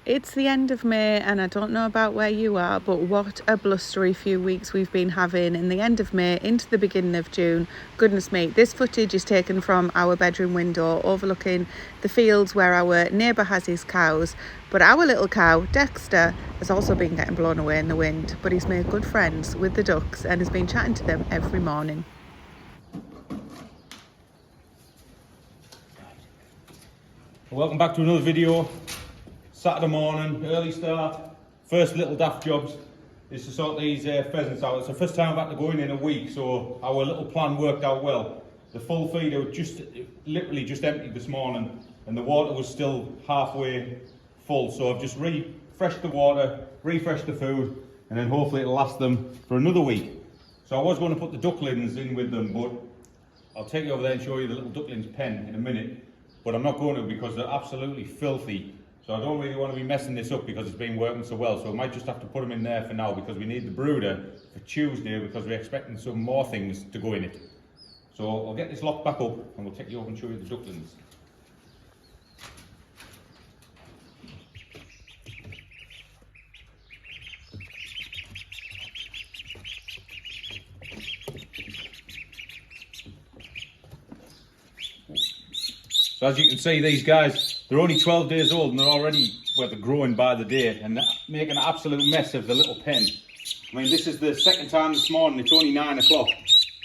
It's the end of May and I don't know about where you are, but what a blustery few weeks we've been having in the end of May into the beginning of June. Goodness me, this footage is taken from our bedroom window overlooking the fields where our neighbour has his cows. But our little cow, Dexter, has also been getting blown away in the wind, but he's made good friends with the ducks and has been chatting to them every morning. Welcome back to another video. Saturday morning, early start. First little daft jobs is to sort these pheasants out. It's the first time I've had to go in a week, so our little plan worked out well. The full feeder literally just emptied this morning and the water was still halfway full, so I've just refreshed the water, refreshed the food, and then hopefully it'll last them for another week. So I was going to put the ducklings in with them, but I'll take you over there and show you the little ducklings pen in a minute, but I'm not going to because they're absolutely filthy. So I don't really want to be messing this up because it's been working so well. So I might just have to put them in there for now because we need the brooder for Tuesday because we're expecting some more things to go in it. So I'll get this locked back up and we'll take you over and show you the ducklings. So as you can see, these guys, they're only 12 days old and they're already, well, they're growing by the day and making an absolute mess of the little pen. I mean, this is the second time this morning, it's only 9 o'clock,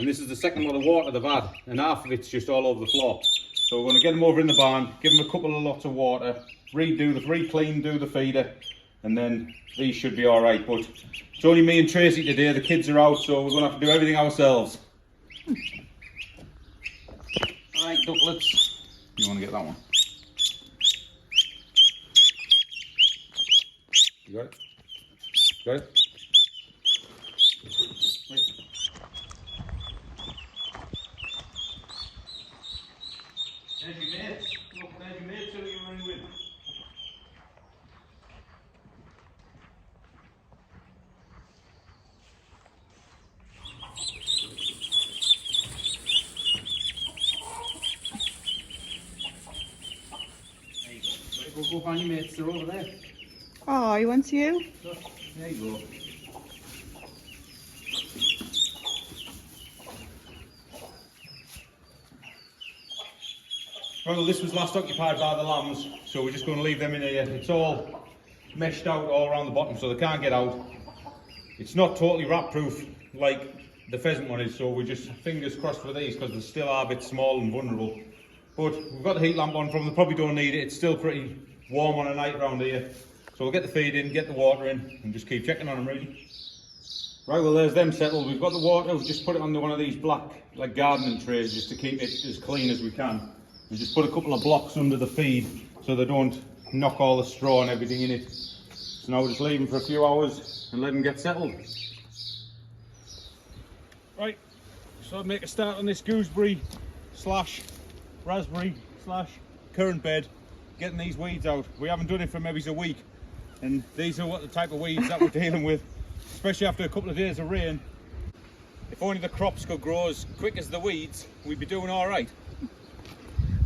and this is the second lot of water they've had, and half of it's just all over the floor. So we're going to get them over in the barn, give them a couple of lots of water, re-clean, do the feeder, and then these should be all right. But it's only me and Tracy today, the kids are out, so we're going to have to do everything ourselves. All right, ducklets. You want to get that one? You got it? Got it? Wait. There's your mates. Look, there's your mates who you're running with. Go find your mates, they're over there. Oh, he wants you? Look, there you go. Well, this was last occupied by the lambs, so we're just going to leave them in here. It's all meshed out all around the bottom, so they can't get out. It's not totally rat proof like the pheasant one is, so we're just fingers crossed for these because they still are a bit small and vulnerable. But we've got the heat lamp on from them, they probably don't need it. It's still pretty warm on a night around here. So we'll get the feed in, get the water in, and just keep checking on them really. Right, well there's them settled. We've got the water, we've just put it on one of these black like gardening trays just to keep it as clean as we can. We just put a couple of blocks under the feed so they don't knock all the straw and everything in it. So now we'll just leave them for a few hours and let them get settled. Right, so I'll make a start on this gooseberry slash raspberry slash currant bed, getting these weeds out. We haven't done it for maybe a week, and these are what the type of weeds that we're dealing with, especially after a couple of days of rain. If only the crops could grow as quick as the weeds, we'd be doing all right.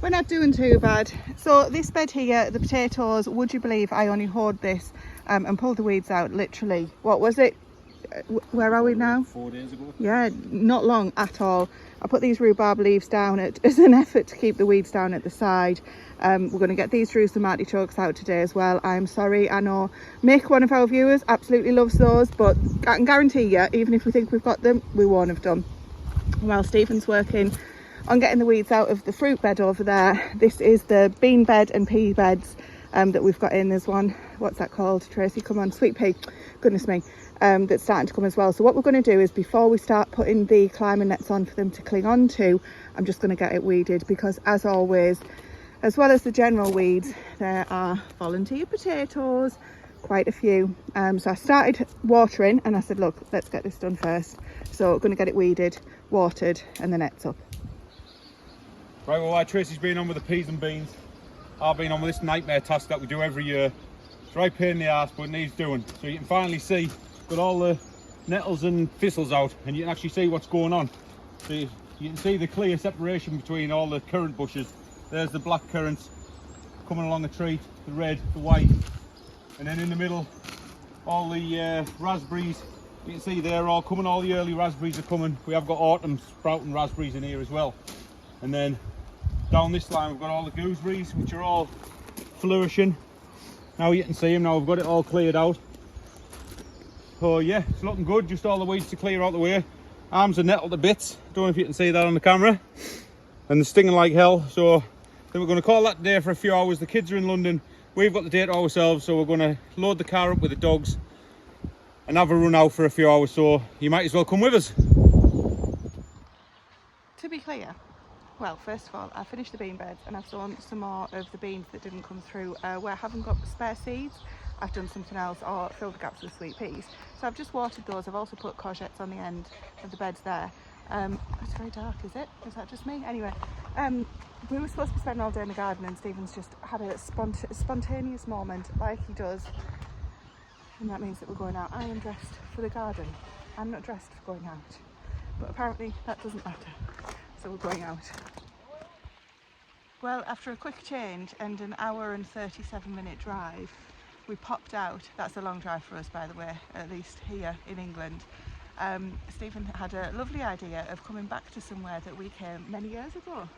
We're not doing too bad. So this bed here, the potatoes, would you believe I only hoed this and pulled the weeds out literally, what was it? Where are we now? 4 days ago. Yeah, not long at all. I put these rhubarb leaves down as an effort to keep the weeds down at the side. We're going to get these roots and artichokes out today as well. I'm sorry, I know Mick, one of our viewers, absolutely loves those, but I can guarantee you, even if we think we've got them, we won't have done. While Stephen's working on getting the weeds out of the fruit bed over there, this is the bean bed and pea beds that we've got in. There's one, what's that called, Tracy? Come on, sweet pea, goodness me. That's starting to come as well. So what we're going to do is, before we start putting the climbing nets on for them to cling on to, I'm just going to get it weeded because, as always, as well as the general weeds, there are volunteer potatoes, quite a few. So I started watering and I said, look, let's get this done first. So we're going to get it weeded, watered, and the nets up. Right, well, while Tracy's been on with the peas and beans, I've been on with this nightmare task that we do every year. It's right pain in the arse, but it needs doing. So you can finally see, got all the nettles and thistles out, and you can actually see what's going on. So you can see the clear separation between all the currant bushes. There's the black currants coming along the tree, the red, the white, And then in the middle, all the raspberries. You can see they're all coming, all the early raspberries are coming. We have got autumn sprouting raspberries in here as well. And then down this line we've got all the gooseberries, which are all flourishing. Now you can see them, now we've got it all cleared out. So yeah, it's looking good, just all the weeds to clear out the way. Arms are nettled to bits, don't know if you can see that on the camera. And they're stinging like hell, so then we're going to call that day for a few hours. The kids are in London, we've got the day to ourselves, so we're going to load the car up with the dogs and have a run out for a few hours, so you might as well come with us. To be clear, well, first of all, I finished the bean beds and I've sown some more of the beans that didn't come through where I haven't got spare seeds. I've done something else or filled the gaps with sweet peas. So I've just watered those. I've also put courgettes on the end of the beds there. It's very dark, is it? Is that just me? Anyway, we were supposed to be spending all day in the garden and Stephen's just had a spontaneous moment, like he does. And that means that we're going out. I am dressed for the garden. I'm not dressed for going out. But apparently that doesn't matter. So we're going out. Well, after a quick change and an hour and 37-minute drive, we popped out. That's a long drive for us, by the way, at least here in England. Stephen had a lovely idea of coming back to somewhere that we came many years ago.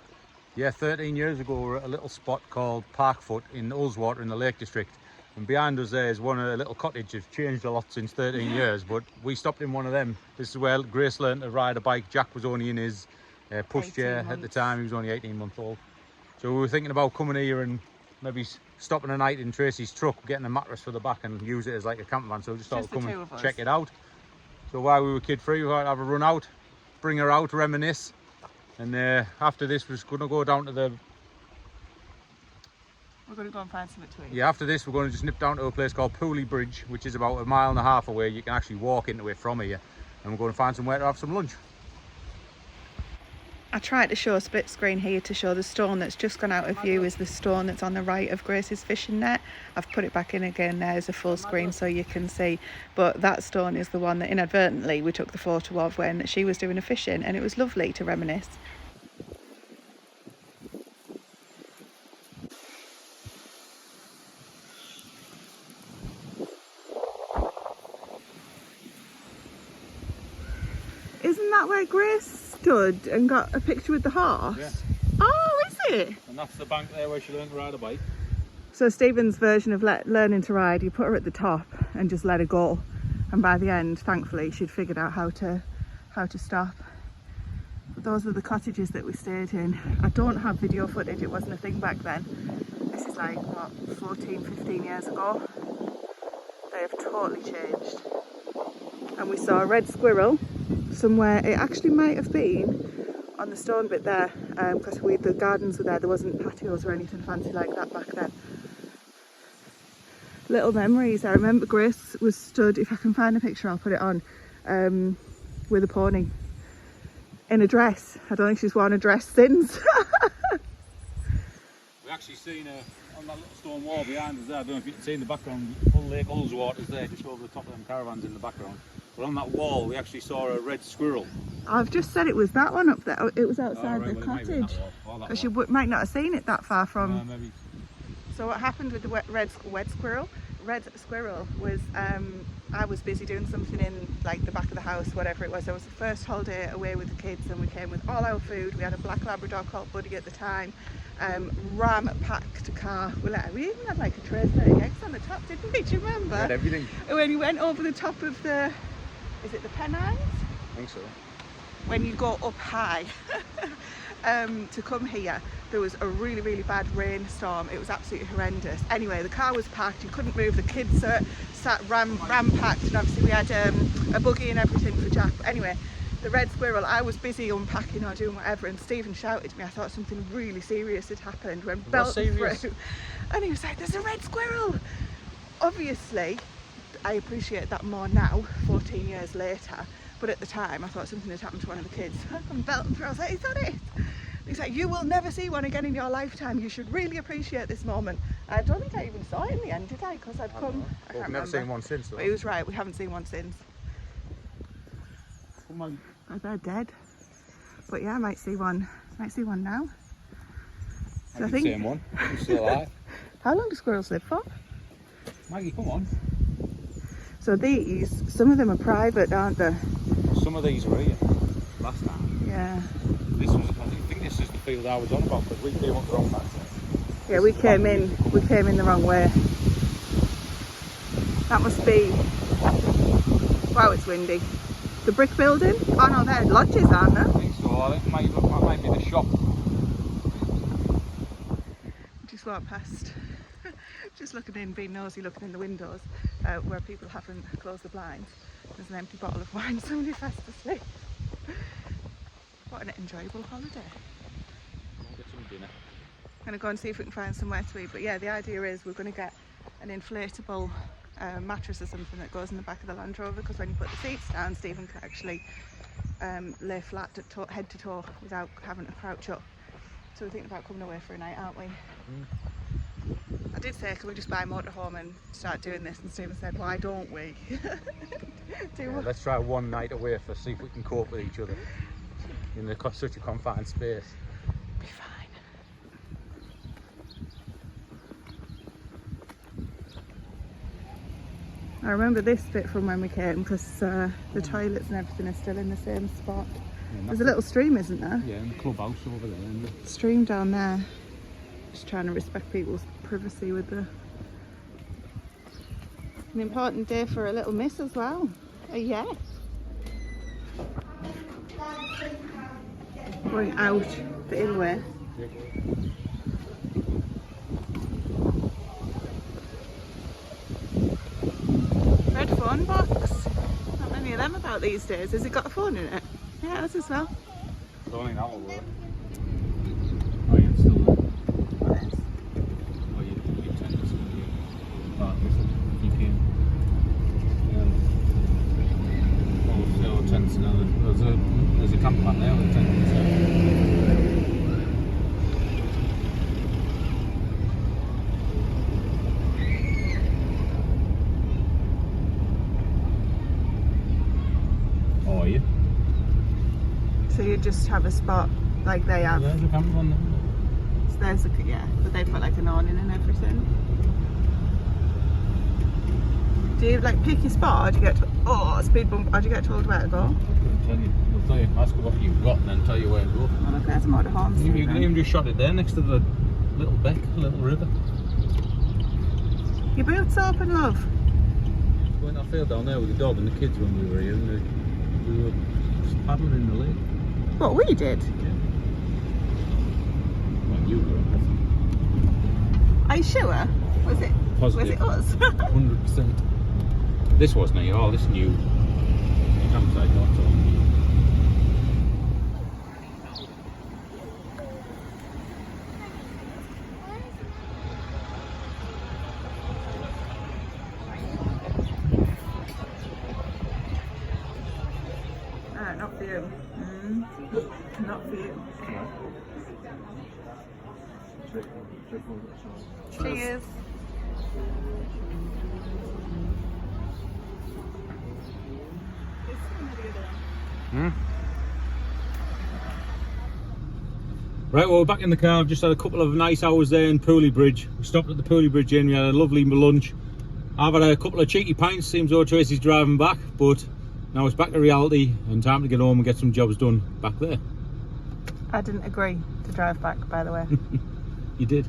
Yeah, 13 years ago we were at a little spot called Parkfoot in Ullswater in the Lake District. And behind us there is one of the little cottages. It's changed a lot since 13 years, but we stopped in one of them. This is where Grace learned to ride a bike. Jack was only in his pushchair at the time. He was only 18 months old. So we were thinking about coming here and maybe stopping a night in Tracy's truck, getting a mattress for the back and use it as like a camper van. So we just thought we'd come and check it out. So while we were kid free, we thought I'd have a run out, bring her out, reminisce. And after this, we're just going to go down to the... We're going to go and find something to eat. Yeah, after this, we're going to just nip down to a place called Pooley Bridge, which is about 1.5 miles away. You can actually walk into it from here. And we're going to find somewhere to have some lunch. I tried to show a split screen here to show the stone that's just gone out of view is the stone that's on the right of Grace's fishing net. I've put it back in again now as a full screen so you can see. But that stone is the one that inadvertently we took the photo of when she was doing a fishing, and it was lovely to reminisce. Isn't that where Grace stood and got a picture with the horse? Yeah. Oh, is it? And that's the bank there where she learned to ride a bike. So Stephen's version of learning to ride, you put her at the top and just let her go. And by the end, thankfully, she'd figured out how to stop. But those are the cottages that we stayed in. I don't have video footage, it wasn't a thing back then. This is like, what, 14, 15 years ago? They have totally changed. And we saw a red squirrel somewhere. It actually might have been on the stone bit there, because the gardens were there. There wasn't patios or anything fancy like that back then. Little memories. I remember Grace was stood, if I can find a picture I'll put it on, with a pony in a dress. I don't think she's worn a dress since. We actually seen her on that little stone wall behind us there. I don't know if you can see in the background, full Lake Ullswater's there, just over the top of them caravans in the background. But on that wall we actually saw a red squirrel. I've just said it was that one up there. It was outside the well, cottage. Because you might not have seen it that far from. Maybe. So what happened with the red squirrel was I was busy doing something in like the back of the house, whatever it was. It was the first holiday away with the kids and we came with all our food. We had a black Labrador called Buddy at the time. Ram-packed car. We even had like a tray of 30 eggs on the top, didn't we? Do you remember? We had everything. When you went over the top of the, is it the Pennines? I think so. When you go up high to come here, there was a really, really bad rainstorm. It was absolutely horrendous. Anyway, the car was packed, you couldn't move, the kids sat ram-packed, and obviously we had a buggy and everything for Jack. But anyway, the red squirrel, I was busy unpacking or doing whatever, and Stephen shouted to me. I thought something really serious had happened when belting through. And he was like, there's a red squirrel! Obviously, I appreciate that more now, 14 years later. But at the time, I thought something had happened to one of the kids. I'm belting through. I was like, is that it? He's like, you will never see one again in your lifetime. You should really appreciate this moment. I don't think I even saw it in the end, did I? Because I'd come. I can't We've never seen one since, though. But he was right. We haven't seen one since. Come on. They're dead. But yeah, I might see one. Might see one now. I think seen one. He's still alive. How long do squirrels live for? Maggie, come on. So these, some of them are private, aren't they? Some of these were here last time. Yeah. This was, I think this is the field I was on about, but we came up the wrong path. Yeah, we came in the wrong way. That must be, wow, it's windy. The brick building? Oh no, they're lodges, aren't they? I think so. I think that might be the shop. Just walked past, just looking in, being nosy, looking in the windows where people haven't closed the blinds. There's an empty bottle of wine, somebody fast asleep. What an enjoyable holiday. Go get some dinner. I'm going to go and see if we can find somewhere to eat, but yeah, the idea is we're going to get an inflatable mattress or something that goes in the back of the Land Rover, because when you put the seats down, Stephen can actually lay flat head to toe without having to crouch up. So we're thinking about coming away for a night, aren't we? I did say, can we just buy a motorhome and start doing this? And Stephen said, why don't we? Let's try one night away for see if we can cope with each other in such a confined space. Be fine. I remember this bit from when we came, because the toilets and everything are still in the same spot. There's a little stream, isn't there? Yeah, and the clubhouse over there. And the stream down there. Just trying to respect people's privacy with an important day for a little miss as well. Yeah. Going out the in way. Red phone box. Not many of them about these days. Has it got a phone in it? Yeah, it has as well. I don't think that will work. Oh, yeah, it's still there. What is? Oh, you tend to see the part this VPN. Oh, still tends to there's a cameraman there with tents. Oh, are you? So you just have a spot like they have. There's a cameraman there. So there's a, yeah, but they've got like an awning and everything. Do you like pick your spot, or do you get speed bump, or do you get told where to go? They'll tell you, ask what you've got and then tell you where to go. Oh look, there's a motorhome. You can even just shot it there next to the little beck, little river. Your boots open, love. Went that field down there with the dog and the kids when we were here, and we were just paddling in the lake. What we did? Yeah. Well, you were. Are you sure? Was it? Positive. Was it us? 100%. This wasn't it. Oh, this new campsite, not all new. Not for you. Not for you. Cheers. Right, well, we're back in the car. I've just had a couple of nice hours there in Pooley Bridge. We stopped at the Pooley Bridge Inn. We had a lovely lunch. I've had a couple of cheeky pints. Seems though Tracy's driving back, but now it's back to reality and time to get home and get some jobs done back there. I didn't agree to drive back, by the way. You did.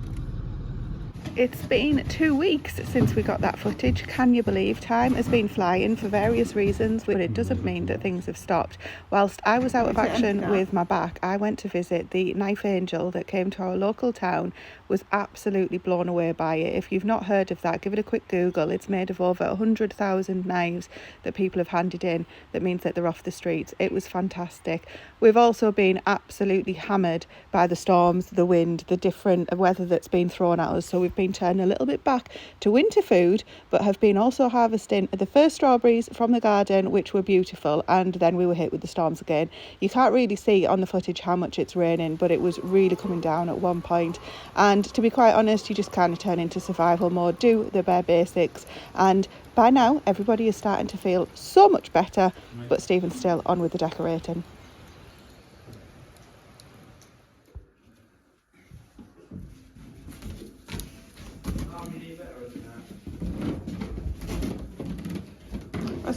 It's been 2 weeks since we got that footage. Can you believe? Time has been flying for various reasons, but it doesn't mean that things have stopped. Whilst I was out of action with my back, I went to visit the knife angel that came to our local town. Was absolutely blown away by it. If you've not heard of that, give it a quick Google. It's made of over 100,000 knives that people have handed in. That means that they're off the streets. It was fantastic. We've also been absolutely hammered by the storms, the wind, the different weather that's been thrown at us. So we've been turning a little bit back to winter food, but have been also harvesting the first strawberries from the garden, which were beautiful, and then we were hit with the storms again. You can't really see on the footage how much it's raining, but it was really coming down at one point. And to be quite honest, you just kind of turn into survival mode, do the bare basics, and by now everybody is starting to feel so much better, but Stephen's still on with the decorating.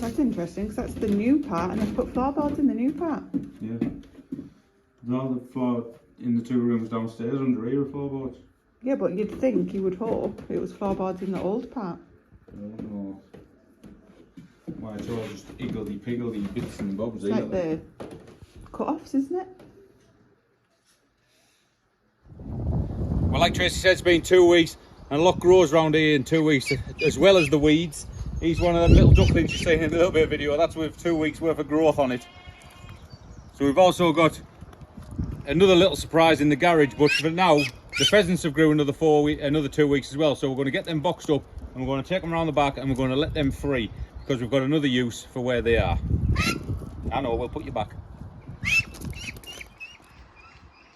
gosh, that's interesting because that's the new part and they've put floorboards in the new part. Yeah. No, the floor in the 2 rooms downstairs under here are floorboards. Yeah, but you'd think, you would hope, it was floorboards in the old part. Oh no. Why, it's all just higgledy-piggledy bits and bobs. It's like the cut-offs, isn't it? Well, like Tracy said, it's been 2 weeks, and a lot grows around here in 2 weeks, as well as the weeds. He's one of them little ducklings you've seen in a little bit of video. That's with 2 weeks worth of growth on it. So we've also got another little surprise in the garage, but for now, the pheasants have grew another 2 weeks as well. So we're going to get them boxed up, and we're going to take them around the back, and we're going to let them free, because we've got another use for where they are. I know, we'll put you back.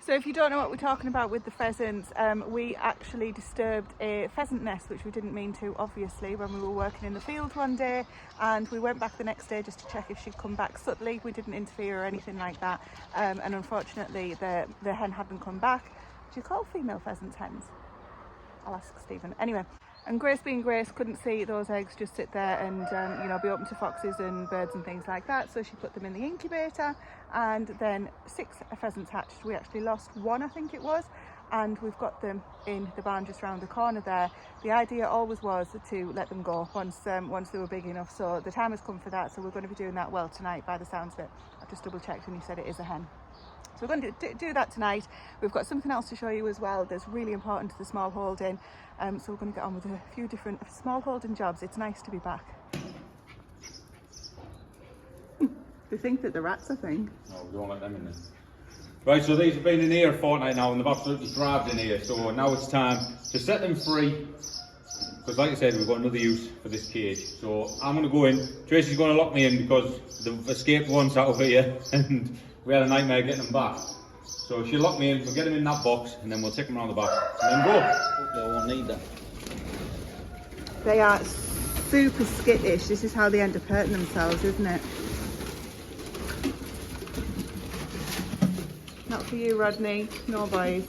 So if you don't know what we're talking about with the pheasants, we actually disturbed a pheasant nest, which we didn't mean to, obviously, when we were working in the field one day, and we went back the next day just to check if she'd come back subtly. We didn't interfere or anything like that, and unfortunately the hen hadn't come back. Do you call female pheasants hens? I'll ask Stephen. Anyway, and Grace being Grace couldn't see those eggs just sit there and you know, be open to foxes and birds and things like that, so she put them in the incubator, and then 6 pheasants hatched. We actually lost 1, I think it was, and we've got them in the barn just round the corner there. The idea always was to let them go once they were big enough, so the time has come for that, so we're going to be doing that well tonight by the sounds of it. I've just double checked and you said it is a hen. So we're going to do that tonight. We've got something else to show you as well that's really important to the small holding. So we're going to get on with a few different small holding jobs. It's nice to be back. They think that the rats, I think. No, we don't let them in there. Right, so these have been in here a fortnight now and they've absolutely thrived in here. So now it's time to set them free. Because like I said, we've got another use for this cage. So I'm going to go in. Tracy's going to lock me in because they've escaped once out of here and we had a nightmare getting them back. So she'll lock me in, we'll get them in that box and then we'll take them around the back and then go. Hopefully I won't need that. They are super skittish. This is how they end up hurting themselves, isn't it? Not for you, Rodney. No, boys.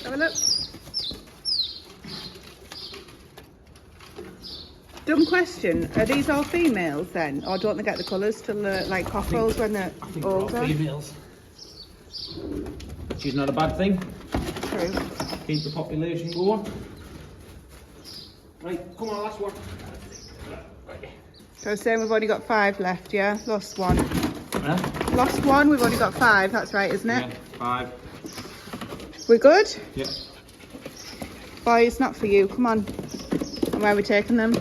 Have a look. Dumb question. Are these all females then? Or don't they get the colours till like cockerels when they're older? All females. Which is not a bad thing. True. Keep the population going. Right, come on, last one. So saying we've only got 5 left, yeah? Lost 1. Huh? Lost 1, we've only got 5, that's right, isn't it? Yeah, 5. We're good? Yep. Boys, not for you, come on. And where are we taking them?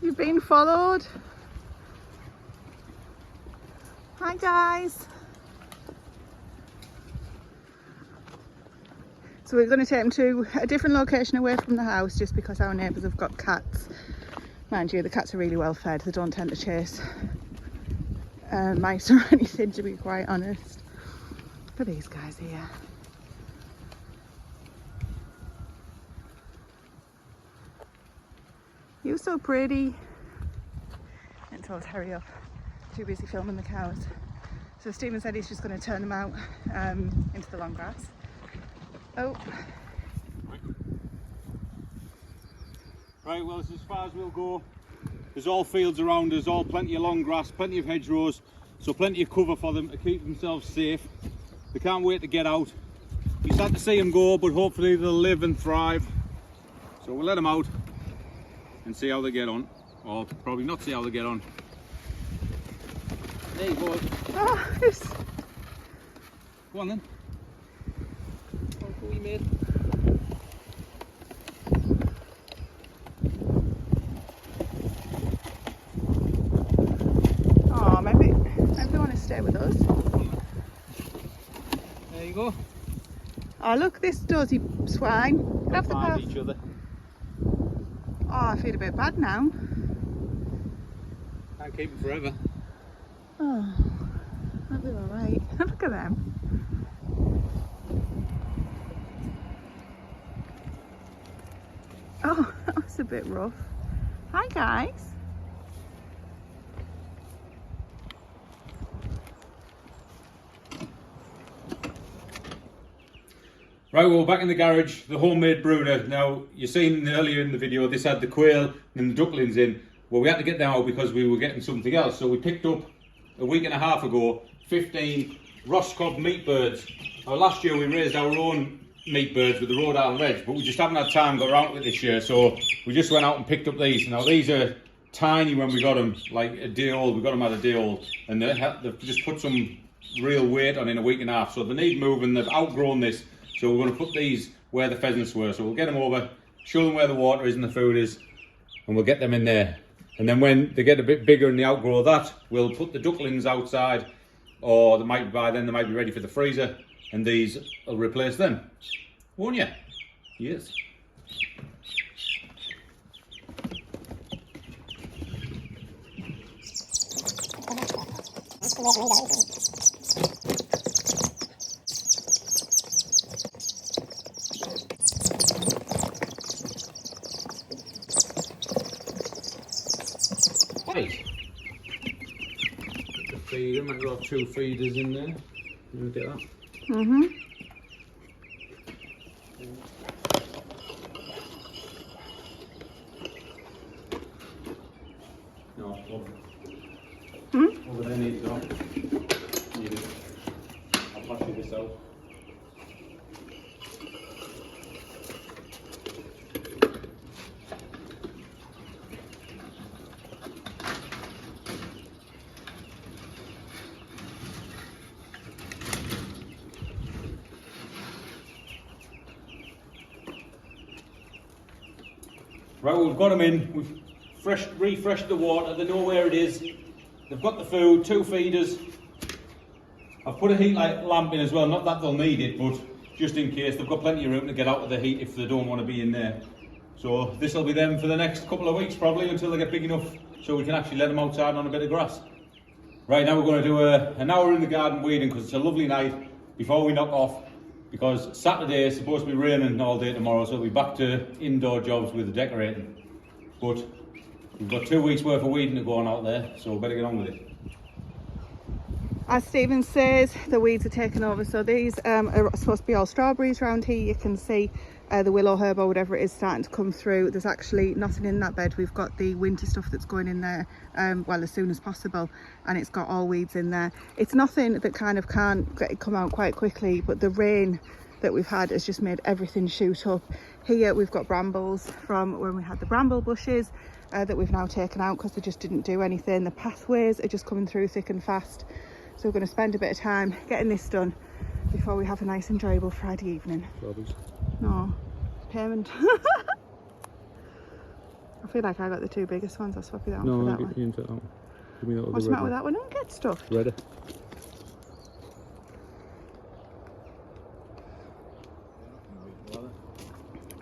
You've been followed. Hi guys. So we're going to take them to a different location away from the house just because our neighbours have got cats. Mind you, the cats are really well fed. They don't tend to chase mice or anything, to be quite honest. But these guys here. You're so pretty. And told hurry up. Too busy filming the cows. So Stephen said he's just going to turn them out into the long grass. Oh. Right, well, it's as far as we'll go. There's all fields around us, all plenty of long grass, plenty of hedgerows, so plenty of cover for them to keep themselves safe. They can't wait to get out. You sad to see them go, but hopefully they'll live and thrive. So we'll let them out and see how they get on, or probably not see how they get on. There you go. Oh, yes. Go on then. Oh, wee mate. Oh, maybe they want to stay with us. There you go. Oh, look, this dozy swine. Get off the path. Find each other. Oh, I feel a bit bad now. Can't keep them forever. Oh, that'll be alright. Look at them. Oh, that was a bit rough. Hi guys. Right, well, we're back in the garage, the homemade brooder. Now, you've seen earlier in the video, this had the quail and the ducklings in. Well, we had to get them out because we were getting something else. So we picked up, a week and a half ago, 15 Ross Cobb meat birds. Now, last year we raised our own meat birds with the Rhode Island Reds, but we just haven't had time to go around with it this year. So we just went out and picked up these. Now, these are tiny when we got them, like a day old. We got them at a day old. And they've just put some real weight on in a week and a half. So they need moving, they've outgrown this. So we're going to put these where the pheasants were. So we'll get them over, show them where the water is and the food is, and we'll get them in there. And then when they get a bit bigger and they outgrow that, we'll put the ducklings outside, or by then they might be ready for the freezer, and these will replace them. Won't you? Yes. Right. The feeder, might have 2 feeders in there. You want to get that? Mm-hmm. No, Hmm? over there needs to go. Need it. I'll pass you this out. Right, well, we've got them in, we've refreshed the water, they know where it is, they've got the food, 2 feeders. I've put a heat light lamp in as well, not that they'll need it, but just in case, they've got plenty of room to get out of the heat if they don't want to be in there. So this will be them for the next couple of weeks probably, until they get big enough so we can actually let them outside on a bit of grass. Right, now we're going to do an hour in the garden weeding because it's a lovely night before we knock off. Because Saturday is supposed to be raining all day tomorrow, so we'll be back to indoor jobs with the decorating. But we've got 2 weeks worth of weeding to go on out there, so we better get on with it. As Stephen says, the weeds are taking over. So these are supposed to be all strawberries around here. You can see the willow herb or whatever it is starting to come through. There's actually nothing in that bed. We've got the winter stuff that's going in there, well, as soon as possible, and it's got all weeds in there. It's nothing that kind of can't come out quite quickly, but the rain that we've had has just made everything shoot up. Here we've got brambles from when we had the bramble bushes that we've now taken out because they just didn't do anything. The pathways are just coming through thick and fast. So we're going to spend a bit of time getting this done before we have a nice enjoyable Friday evening. Robbies. No, payment. I feel like I got the 2 biggest ones. I'll swap you that one for that one. Into that one. Give me that What's the matter with that one? Don't get stuffed. Redder.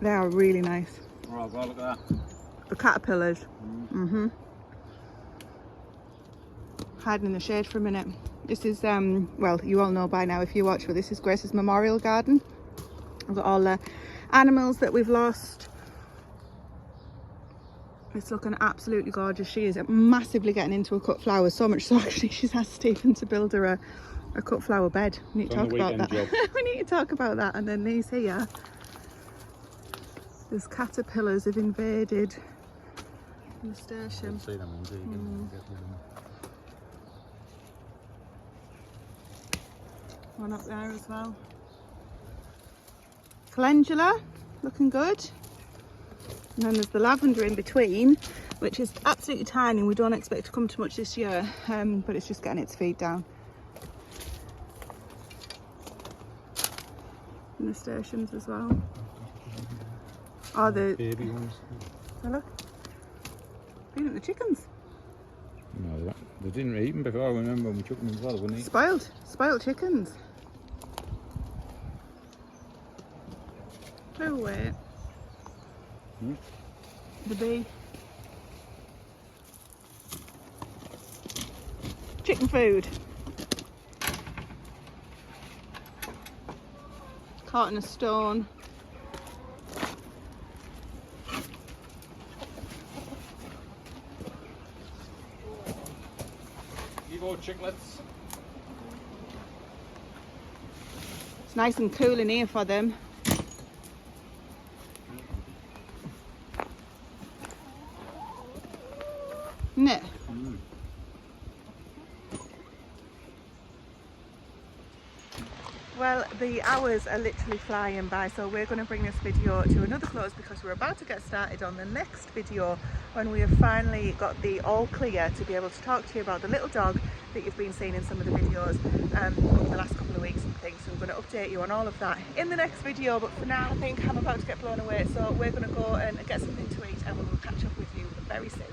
They are really nice. Right, well, look at that. The caterpillars. Mm-hmm. Hiding in the shade for a minute. This is, well, you all know by now if you watch, but this is Grace's memorial garden. I've got all the animals that we've lost. It's looking absolutely gorgeous. She is massively getting into a cut flower, so much so actually she's asked Stephen to build her a cut flower bed. We need to talk about that. We need to talk about that. And then these here, these caterpillars have invaded the nasturtium. See them ones, One up there as well. Calendula, looking good. And then there's the lavender in between, which is absolutely tiny. We don't expect to come to much this year, but it's just getting its feet down. Nasturtiums as well. Oh, the baby ones. Oh, look. Feeding the chickens. No, they didn't eat them before. I remember when we took them as well, wouldn't they? Spoiled chickens. No way. The bee. Chicken food. Caught in a stone. Evo chicklets. It's nice and cool in here for them. isn't it? Well, the hours are literally flying by, so we're going to bring this video to another close because we're about to get started on the next video when we have finally got the all clear to be able to talk to you about the little dog that you've been seeing in some of the videos over the last couple of weeks and things. So we're going to update you on all of that in the next video, but for now I think I'm about to get blown away, so we're going to go and get something to eat and we will catch up with you very soon.